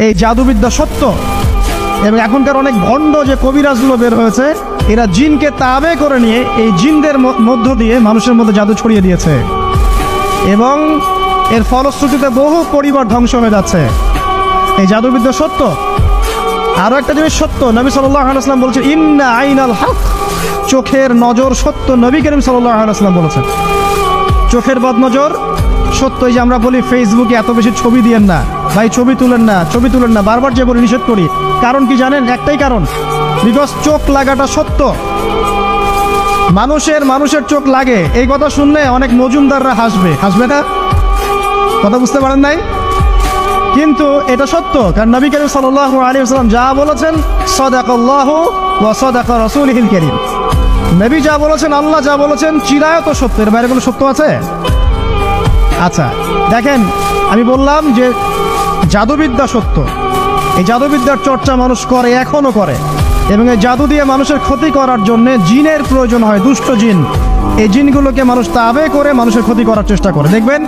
এই জাদুবিদ্যা সত্য। এবং এখনকার অনেক ভণ্ড যে কবিরাজগুলো বের হয়েছে, এরা জিনকে তাবে করে নিয়ে এই জিনদের মধ্য দিয়ে মানুষের মধ্যে জাদু ছড়িয়ে দিয়েছে, এবং এর ফলশ্রুতিতে বহু পরিবার ধ্বংস হয়ে যাচ্ছে। এই জাদুবিদ্যা সত্য। আরো একটা জিনিস সত্য, নবী সাল্লাল্লাহু আলাইহি ওয়াসাল্লাম বলেছেন ইন্না আইনাল হক, চোখের নজর সত্য। নবী করিম সাল্লাল্লাহু আলাইহি ওয়াসাল্লাম বলেছেন চোখের বদনজর সত্য। এই যে আমরা বলি ফেসবুকে এত বেশি ছবি দিয়েন না ভাই, ছবি তুলেন না, ছবি তুলেন না, বারবার যে বলি নিষেধ করি। কারণ কি জানেন? একটাই কারণ, বিকজ চোখ লাগাটা সত্য। মানুষের চোখ লাগে, এই কথা শুনলে অনেক মজুমদাররা হাসবে না? কথা বুঝতে পারেন নাই? কিন্তু এটা সত্য, কারণ নবী করিম সাল্লাল্লাহু আলাইহি ওয়াসাল্লাম যা বলেছেন সাদাকাল্লাহু ওয়া সাদাকা রাসূলুহুল কারীম। নবী যা বলেছেন, আল্লাহ যা বলেছেন চিরায়ত সত্য, এর বাইরে কোনো সত্য আছে? আচ্ছা দেখেন, আমি বললাম যে জাদুবিদ্যা সত্য। এই জাদুবিদ্যার চর্চা মানুষ করে, এখনো করে, এবং এই জাদু দিয়ে মানুষের ক্ষতি করার জন্য জিনের প্রয়োজন হয়, দুষ্ট জিন। এই জিনগুলোকে মানুষ তাবে করে মানুষের ক্ষতি করার চেষ্টা করে। দেখবেন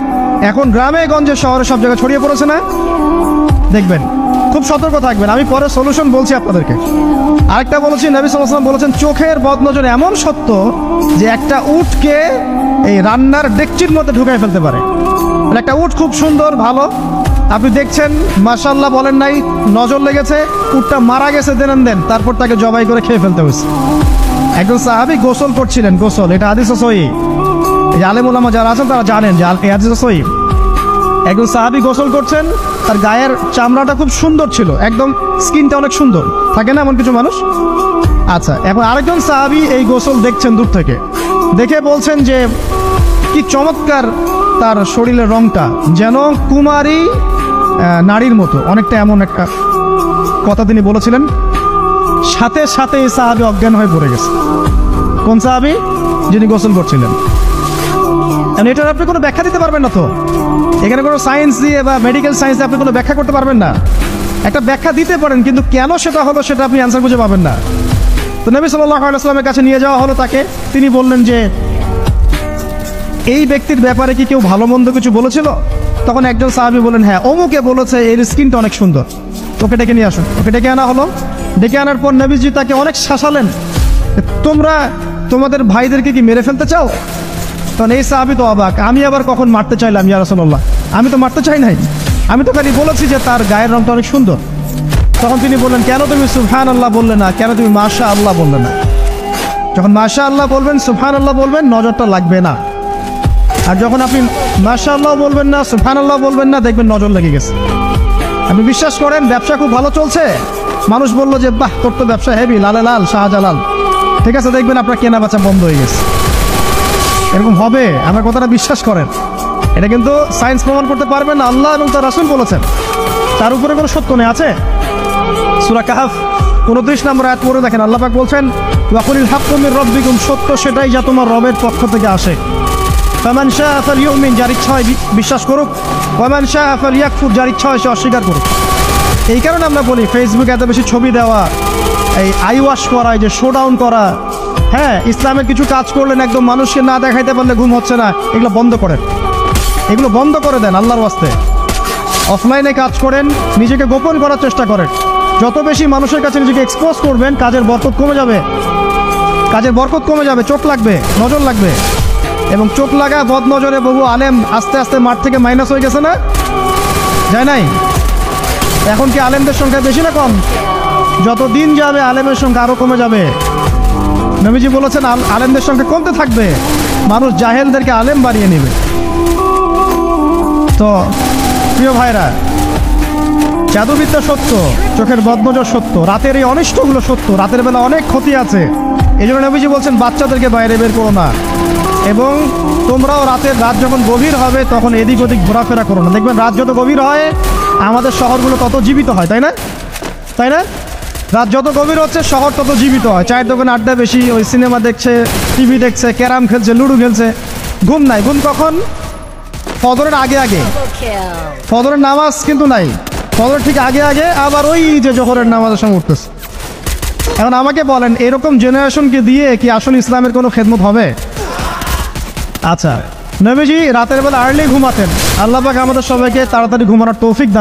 এখন গ্রামে গঞ্জে শহরে সব জায়গায় ছড়িয়ে পড়েছে না? দেখবেন, খুব সতর্ক থাকবেন। আমি পরে সলিউশন বলছি আপনাদেরকে। আরেকটা বলেছি, নবী সাল্লাল্লাহু আলাইহি ওয়াসাল্লাম বলেছেন চোখের বদনজর এমন সত্য যে একটা উটকে এই রান্নার ডেকচির মধ্যে ঢুকাই ফেলতে পারে। একটা উট খুব সুন্দর ভালো, আপনি দেখছেন মাশাআল্লাহ বলেন নাই, নজর লেগেছে, উটটা মারা গেছে দেন, তারপর তাকে জবাই করে খেয়ে ফেলতে হয়েছে। একজন সাহাবী গোসল করছিলেন, গোসল, এটা হাদিসে সহিহ। এই আলেম ওলামা যারা আছেন তারা জানেন যে এই হাদিসে সহিহ। একজন সাহাবী গোসল করছেন, তার গায়ের চামড়াটা খুব সুন্দর ছিল, একদম স্কিনটা অনেক সুন্দর থাকে না এমন কিছু মানুষ? আচ্ছা, এখন আরেকজন সাহাবী এই গোসল দেখছেন দূর থেকে, দেখে বলছেন যে কি চমৎকার তার শরীরের রংটা, যেন কুমারী নারীর মতো, অনেকটা এমন একটা কথা তিনি বলেছিলেন। সাথে সাথে এই সাহাবী অজ্ঞান হয়ে পড়ে গেছে। কোন সাহাবী? যিনি গোসল করছিলেন। এটার আপনি কোনো ব্যাখ্যা দিতে পারবেন না তো, এখানে কোনো সায়েন্স দিয়ে বা মেডিকেল সায়েন্স দিয়ে আপনি কোনো ব্যাখ্যা করতে পারবেন না। একটা ব্যাখ্যা দিতে পারেন, কিন্তু কেন সেটা হলো সেটা আপনি অ্যান্সার খুঁজে পাবেন না। তো নবী সাল্লাল্লাহু আলাইহি ওয়াসাল্লামের কাছে নিয়ে যাওয়া হলো তাকে। তিনি বললেন যে এই ব্যক্তির ব্যাপারে কি কেউ ভালো মন্দ কিছু বলেছিল? তখন একজন সাহাবী বলেন হ্যাঁ, অমুকে বলেছে এর স্কিনটা অনেক সুন্দর, ওকে ডেকে নিয়ে আসুন। ওকে ডেকে আনা হলো। ডেকে আনার পর নবীজি তাকে অনেক শাসালেন, তোমরা তোমাদের ভাইদেরকে কি মেরে ফেলতে চাও? তখন এই সাহাবী তো অবাক, আমি আবার কখন মারতে চাইলাম ইয়া রাসূলুল্লাহ? আমি তো মারতে চাই নাই, আমি তো খালি বলেছি যে তার গায়ের রংটা অনেক সুন্দর। তখন তিনি বললেন কেন তুমি সুবহানাল্লাহ বললে না, কেন তুমি মাশাআল্লাহ বললে না? যখন মাশাআল্লাহ বলবেন, সুবহানাল্লাহ বলবেন, নজরটা লাগবে না। আর যখন আপনি মাশাআল্লাহ বলবেন না, সুবহানাল্লাহ বলবেন না, দেখবেন নজর লেগে গেছে। আপনি বিশ্বাস করেন ব্যবসা খুব ভালো চলছে, মানুষ বললো যে বাহ তোর তো ব্যবসা হেভি, লালে লাল শাহজালাল, ঠিক আছে, দেখবেন আপনার কেনা বেচা বন্ধ হয়ে গেছে। এরকম হবে, আমার কথাটা বিশ্বাস করেন। এটা কিন্তু সায়েন্স প্রমাণ করতে পারবেন না, আল্লাহ এবং তার রাসূল বলেছেন, তার উপরে কোনো সত্য নেই। আছে সূরা কাহফ 29 নম্বর আয়াত পড়ে দেখেন, আল্লাহ পাক বলছেন ওয়াকুলিল হাক্কু মির রাব্বিকুম, সত্য সেটাই যা তোমার রবের পক্ষ থেকে আসে। ফামান শাআ ফালইউমিন, যার ইচ্ছা হয় বিশ্বাস করুক, ওয়ামান শাআ ফালইয়াকফুর, যার ইচ্ছা হয় সে অস্বীকার করুক। এই কারণে আমরা বলি ফেসবুকে এত বেশি ছবি দেওয়া, এই আই ওয়াশ করা, এই যে শো ডাউন করা, হ্যাঁ ইসলামের কিছু কাজ করলেন একদম মানুষকে না দেখাইতে পারলে ঘুম হচ্ছে না, এগুলো বন্ধ করেন, এগুলো বন্ধ করে দেন আল্লাহর ওয়াস্তে। অফলাইনে কাজ করেন, নিজেকে গোপন করার চেষ্টা করেন। যত বেশি মানুষের কাছে নিজেকে এক্সপোজ করবেন, কাজের বরকত কমে যাবে, কাজের বরকত কমে যাবে, চোখ লাগবে, নজর লাগবে। এবং চোখ লাগা বদ নজরে বহু আলেম আস্তে আস্তে মাঠ থেকে মাইনাস হয়ে গেছে না? যায় নাই? এখন কি আলেমদের সংখ্যা বেশি না কম? যত দিন যাবে আলেমের সংখ্যা আরো কমে যাবে। নবীজি বলেছেন আলেমদের সংখ্যা কমতে থাকবে, মানুষ জাহেলদেরকে আলেম বানিয়ে নেবে। তো প্রিয় ভাইরা, জাদুবিদ্যা সত্য, চোখের বদনজর সত্য, রাতের এই অনিষ্টগুলো সত্য, রাতের বেলা অনেক ক্ষতি আছে। এই জন্য নবীজি বলছেন বাচ্চাদেরকে বাইরে বের করো না, এবং তোমরাও রাত যখন গভীর হবে তখন এদিক ওদিক ঘোরাফেরা করো না। দেখবেন রাত যত গভীর হয় আমাদের শহরগুলো তত জীবিত হয়, তাই না? তাই না? রাত যত গভীর হচ্ছে শহর তত জীবিত হয়। চায়ের দোকানে আড্ডা বেশি, ওই সিনেমা দেখছে, টিভি দেখছে, ক্যারাম খেলছে, লুডো খেলছে, ঘুম নাই। ঘুম কখন? ফজরের আগে আগে। ফজরের নামাজ কিন্তু নাই, ফজর ঠিক আগে আগে, আবার ওই যে জোহরের নামাজের সঙ্গে উঠতেছে। এখন আমাকে বলেন এরকম জেনারেশনকে দিয়ে কি আসলে ইসলামের কোনো খেদমত হবে? আচ্ছা, নবীজি রাতের বেলা আর্লি ঘুমাতেন। আল্লাহ পাক আমাদের সবাইকে তাড়াতাড়ি ঘুমানোর তৌফিক দান।